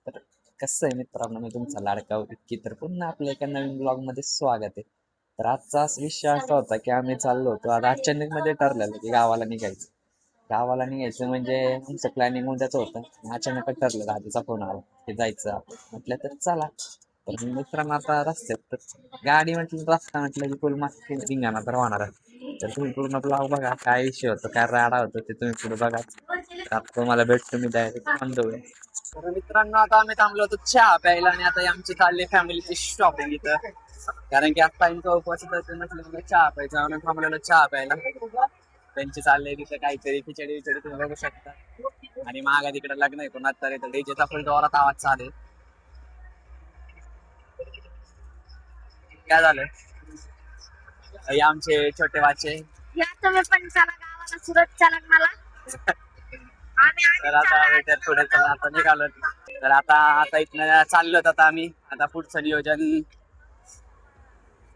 तर कसं आहे मित्रांनो, मी तुमचा लाडका विक्की. तर पुन्हा आपल्या एका नवीन ब्लॉग मध्ये स्वागत आहे. तर आजचा विषय असा होता की आम्ही चाललो होतो, आता अचानक मध्ये ठरलेलं की गावाला निघायचं. गावाला निघायचं म्हणजे आमचं प्लॅनिंग उद्याच होतं. अचानकच ठरलं, दादीचा फोन आला की जायचं आपण. म्हटलं तर चला. तर मित्रांनो आता रस्त्यात तर गाडी म्हटलं, रस्ता म्हटलं की फुल मागची धिंगाणा तर होणार आहे. तर तुम्ही पूर्ण ब्लॉग बघा, काय विषय होतो, काय राडा होतो ते तुम्ही पुढे बघा. आता तुम्हाला भेटतो मी डायरेक्ट थांबवूया. तर मित्रांनो आता आम्ही थांबलो होतो चहा प्यायला, आणि आता आमची चालली फॅमिलीची शॉपिंग इथं. कारण की आता त्यांचा उपवास म्हटलं मला चहा प्यायचा, म्हणून थांबलेलो चहा प्यायला. त्यांची चालले तिथे काहीतरी खिचडी विचडी तुम्ही बघू शकता. आणि मागा तिकडे लग्न आहे कोणाच तरी, तर डीजेचा फुल जोरात आवाज चालू आहे. काय झालं? हे आमचे छोटे वाचे. या तुम्ही पण चला गावाला सुरत चला मला. तर आता वेटर पुढे चला, आता निघालो. तर आता इथनं चाललोत आता आम्ही. आता पुढचं नियोजन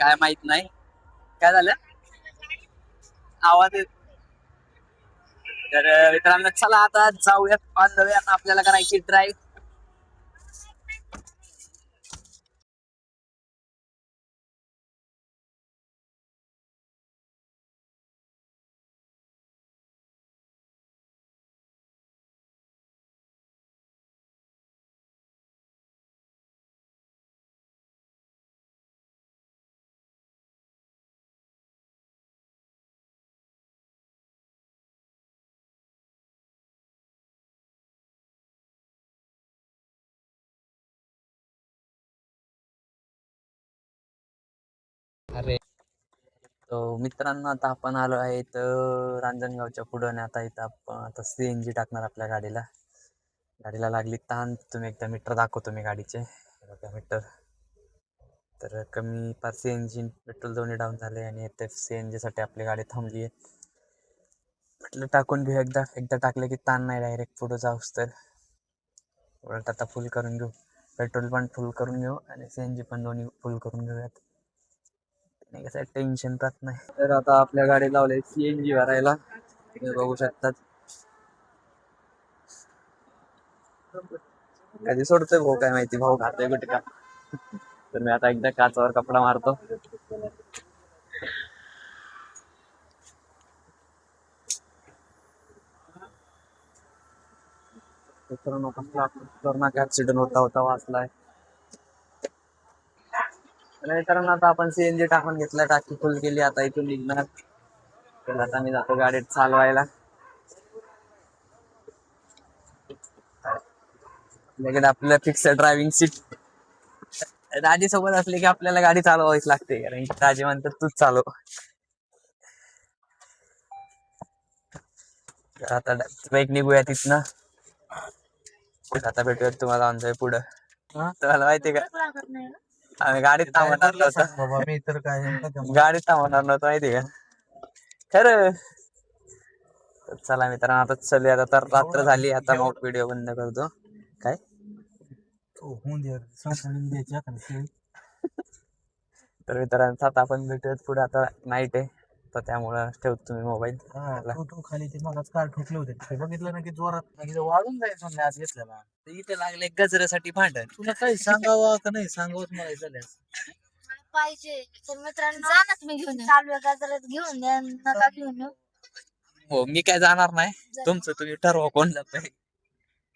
काय माहित नाही. काय झालं? आवाज येत. तर मित्रांनो चला आता जाऊयात ऑन द वे. आता आपल्याला करायची ड्राईव्ह. अरे तो मित्रांनो आता आपण आलो आहे तर रांजणगावच्या पुढं, आणि आता इथं आपण आता CNG टाकणार आपल्या गाडीला. गाडीला लागली ताण. तुम्ही एकदा मीटर दाखवतो मी गाडीचे. मीटर तर कमी पार CNG पेट्रोल दोन्ही डाऊन झाले, आणि ते CNG साठी आपली गाडी थांबली आहे. म्हटलं टाकून घेऊ एकदा. एकदा टाकलं की ताण नाही, डायरेक्ट पुढे जाऊस. तर उलट आता फुल करून घेऊ. पेट्रोल पण फुल करून घेऊ आणि CNG पण दोन्ही फुल करून घेऊयात. नाही कसं टेन्शन राहत नाही. तर आता आपल्या गाडी लावले CNG भरायला, तुम्ही बघू शकतात. कधी सोडतोय भाऊ काय माहिती, भाऊ खातोय गुटखा. तर मी आता एकदा काचावर कपडा मारतो. मित्रांनो कसला खतरनाक ऍक्सिडेंट होता वाचलाय. तर मित्रांनो आता आपण CNG टाकून घेतला, टाकी फुल केली. आता इथून निघणार. तर आता मी जातो गाडीत चालवायला. आपल्याकडे आपलं फिक्स ड्रायव्हिंग सीट. दाजी सोबत असले की आपल्याला गाडी चालवावीच लागते, कारण की दाजी म्हणतात तूच चालव. तर आता बाईक निघूया तिथनं. आता भेटूयात तुम्हाला आमच्या पुढं. तुम्हाला माहितीये का, आम्ही गाडीत थांबणार नव्हतो. बाबा मी तर काय गाडीत थांबणार नव्हतो, माहितीये का खरं. तर चला मित्रांनो आता चलूया. आता तर रात्र झाली, आता मग व्हिडिओ बंद करतो. काय होऊन दे द्यायच्या तर मित्रांनो आता आपण भेटूयात पुढे. आता नाईट आहे तर त्यामुळं ठेवतो तुम्ही मोबाईल. खाली ते मगाच कार ठोकले होते ते बघितलं ना की जोरात वाढून जायचं आज घेतलेला. इथे लागले गजऱ्यासाठी भांडण. तुला काही सांगावं का नाही सांगावत मला झाल्यास पाहिजे तर मित्रांनो जाणच मी घेऊन चालू गाजरात घेऊन द्या नका घेऊन येऊ. हो मी काय जाणार नाही. तुमचं तुम्ही ठरवा कोण जातंय.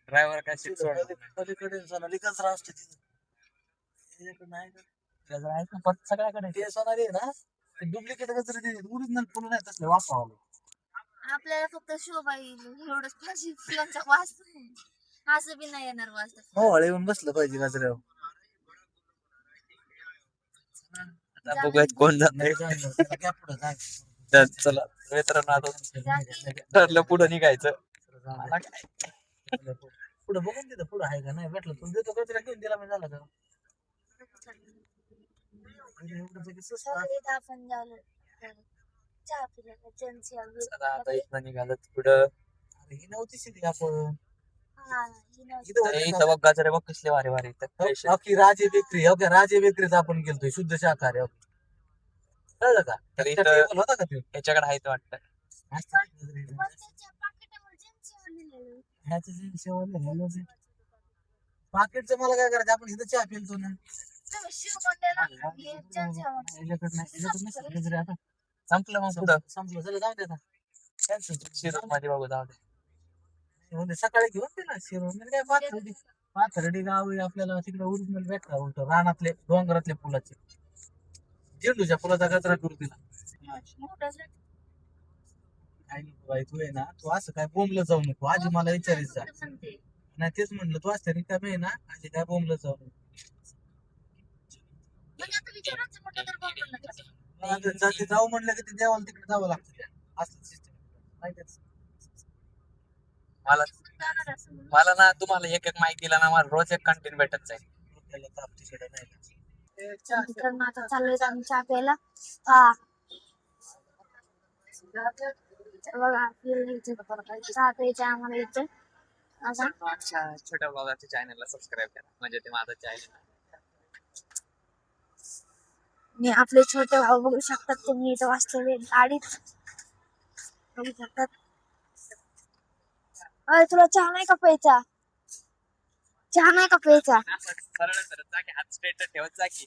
ड्रायव्हर काय सीट सोडणार नाही. पलीकडे सोनाली गजरा असते तिथे नाही गजरा आहे का? पण सगळ्याकडे ते सोनाली आहे ना डुप्लिकेट गजरे ते ओरिजिनल फुलं नाही तसले वापरावले. आपल्याला फक्त शोभा येईल एवढंच पाहिजे. फुलांचा वास असं बी नाही येणार वास. हो येऊन बसलं पाहिजे गजऱ्यावर. आता बघूयात कोण जातंय. पुढे जाय तर चला मित्रांनो आता ठरलं पुढे निघायचं. मला काय पुढे बघून तिथं पुढे आहे का नाही भेटलं तुला देतो गजरा घेऊन दिला मी झालं का आपण झालं चहा पिला एजन्सी चला आता इथनं निघालं पुढं. ही नव्हती सिधी आपण इथं बघ गजरे बघ कसले भारी भारी इथं. अख्खी राजे बेकरी ओके राजे बेकरीचा आपण गेलतोय शुद्ध शाकाहारी कळलं का तर इथं इथं टेबल होता का ते याच्याकडे आहे वाटतं. पाकिटचं मला काय करायचं, आपण इथं चहा पिलतो ना. तुम्ही शिवमंडळाला हे चर्चा याच्याकडं नाही रे आता. संपलं मग पुढं संपलं चला जाऊ दे आता. शिरोळ मध्ये बघू जाऊ दे. म्हणजे सकाळी घेऊन दे ना शिरोळ म्हणजे काय पाथर्डी गाव आहे आपल्याला तिकडे ओरिजिनल भेटला होतं रानातले डोंगरातले फुलाचे झेंडूच्या फुलाचा गजरा करू दिला. मोठं झालं. काय नको बाई तू आहे ना तू असं काय बोंबलं जाऊ नको आजी मला विचारित जा. म्हणते. नाही तेच म्हणलं तू असते रिकामी आहे ना आजी काय बोंबलं जाऊ नको. म्हणजे आता विचारायचं म्हटलं तर बोलू नका. आता जाती जाऊ म्हणलं की ते देवाला तिकडे जावं लागतं त्या. असं सिस्टम माहितीच. मला जाणार असं म्हणून. मला ना तुम्हाला एक एक माहिती दिला ना मला रोज एक कंटेंट भेटत जाईल. त्याला ताप तिकडे नाही का. मित्रांनो, आता चाललोय आम्ही चहा प्यायला. हा तर बघा आपल्याला इथे चहा प्यायचा आम्हाला इथे. आता माझ्या छोट्या ब्लॉगाच्या चॅनलला सबस्क्राईब करा म्हणजे ते माझं चॅनल. मी आपले छोटे भाऊ बघू शकतात तुम्ही इथं वाचलेले गाडीत बघू शकतात. अरे तुला चहा नाही का प्यायचा? चहा नाही का प्यायचा? सरळ सरळ जा की हात स्ट्रेट ठेवत जा की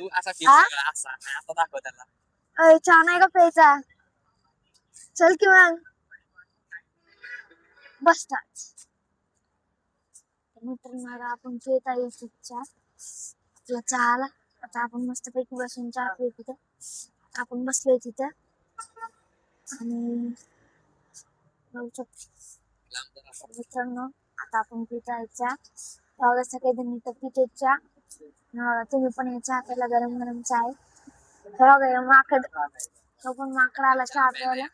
तू असा आ? असा आता दाखव त्याला. अरे चहा नाही का प्यायचा? चल की मग बसतात. मित्रांनो, आता आपण पित आहे इथे चहा. आपला चहा आला. आता आपण मस्तपैकी बसून चहा पिऊ तिथं. आपण बसलोय तिथं आणि बघू शकतो. मित्रांनो, आता आपण पित आहे चहा. बघा सगळेजण इथं पिते चहा. तुम्ही पण हे चहा प्यायला गरम गरम चहा आहे. बघा हे माकड तो पण माकड आला चहा प्यायला.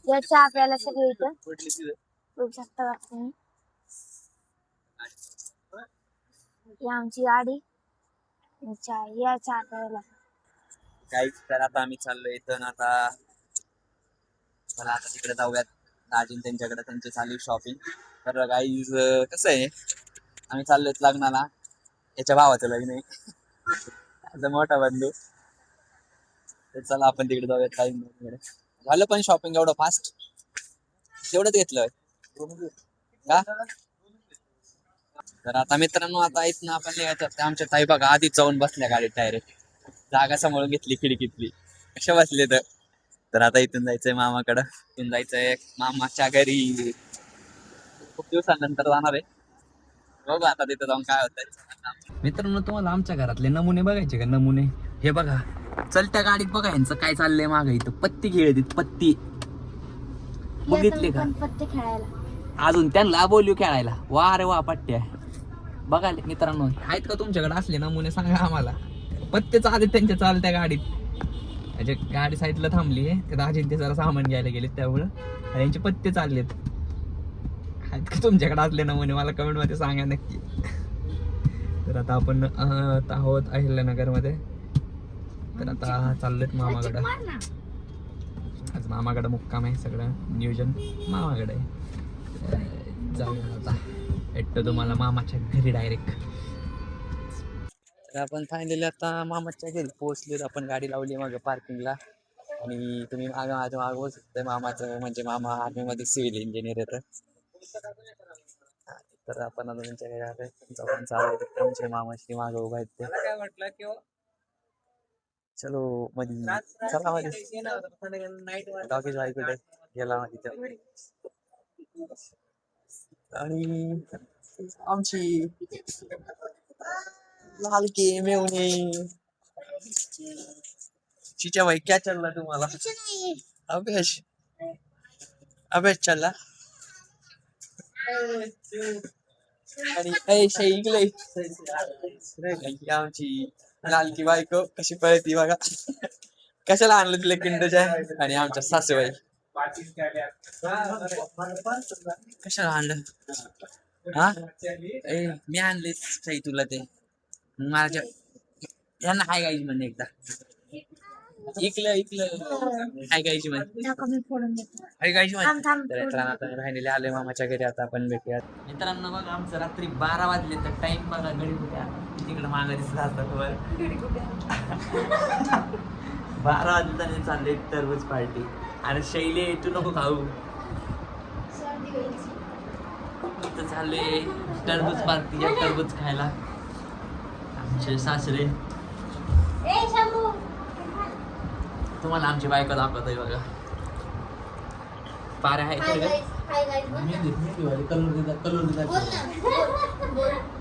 या चहा प्यायला सगळे इथं बघू शकता तुम्ही. ही आमची गाडी या चहा प्यायला. काहीच तर आता आम्ही चाललोय इथं आता मला आता तिकडे जाऊयात दाजीन त्यांच्याकडे त्यांची चालू शॉपिंग. तर गाईज कसं आहे आम्ही चाललोय लग्नाला. याच्या भावाचं लग्न आहे माझा मोठा बंधू. तर चला आपण तिकडे जाऊयात. टाइम झालं पण शॉपिंग एवढं फास्ट तेवढंच घेतलं का. तर आता मित्रांनो आता इथनं आपण निघायचं. आमच्या ताई बघा आधीच जाऊन बसल्या गाडीत डायरेक्ट. जागा सांभाळून घेतली खिडकीतली कशा बसले तर आता इथून जायचंय मामाकडं. इथून जायचंय मामाच्या घरी. खूप दिवसानंतर जाणार आहे. बघू आता तिथं जाऊन काय होतंय. मित्रांनो तुम्हाला आमच्या घरातले नमुने बघायचे का? नमुने हे बघा चलत्या गाडीत बघा यांचं काय चाललंय मागं. इथं पत्ती खेळत पत्ती बघितले का? पत्ते खेळायला अजून त्यांना बोलू खेळायला. वा रे वा पट्ट्या बघा मित्रांनो आहेत का तुमच्याकडे असले नमुने सांगा आम्हाला. पत्ते चालत त्यांच्या चालत्या गाडीत. म्हणजे गाडी साईडला थांबली आहे ते दाजीन ते जरा सामान घ्यायला गेले त्यामुळं यांचे पत्ते चाललेत. आहेत का तुमच्याकडे असले नमुने मला कमेंट मध्ये सांगा नक्की. तर आता आपण आहोत अहिल्यानगरमध्ये. तर आता चाललोय मामाकडं. आज मामाकडं मुक्काम आहे. सगळं नियोजन मामाकडे आहे. जाऊया आता भेटतो तुम्हाला मामाच्या घरी डायरेक्ट. तर आपण फायनली आता मामाच्या घरी पोहोचलो. आपण गाडी लावली मागं पार्किंगला आणि तुम्ही मागं माझ्या मागवू शकता. मामाचं म्हणजे मामा आर्मीमध्ये सिव्हिल इंजिनियर येतं. तर आपण आता त्यांच्या घरी आलोय. त्यांचा पण चालू आहे. आमचे मामाशी मागं उभा आहेत ते. काय वाटलं की चलो मध्ये चला मध्ये डॉगीज बाईकडे गेला तिथं. आणि आमची लाल के मेवणे चिचा भाई क्या चल रहा तुम्हाला? अभ्यास अभ्यास चालला. आणि इकडे आमची लालकी बायको कशी पळती बघा. कशाला आणलं तिला किंडच्या. आणि आमच्या सासूबाई कशाला आणलं हा मी आणले सई तुला ते माझ्या यांना हाय गायची म्हणे एकदा इकलं हाय गायची म्हणे हाय गायची म्हणे. तर राहिलेले आले मामाच्या घरी. आता आपण भेटूयात. मित्रांनो बघा आमचं रात्री 12 वाजले तर टाइम बघा घडी कुठ्या तिकडे माघारी राहतात वर 12 वाजले चालले टरबूज पार्टी. आणि शैली तू नको खाऊ इथं झाले टरबूज पार्टी या टरबूज खायला आमचे सासरे तुम्हाला आमची बायको दाखवत आहे बघा पाऱ्या आहे कलर देतात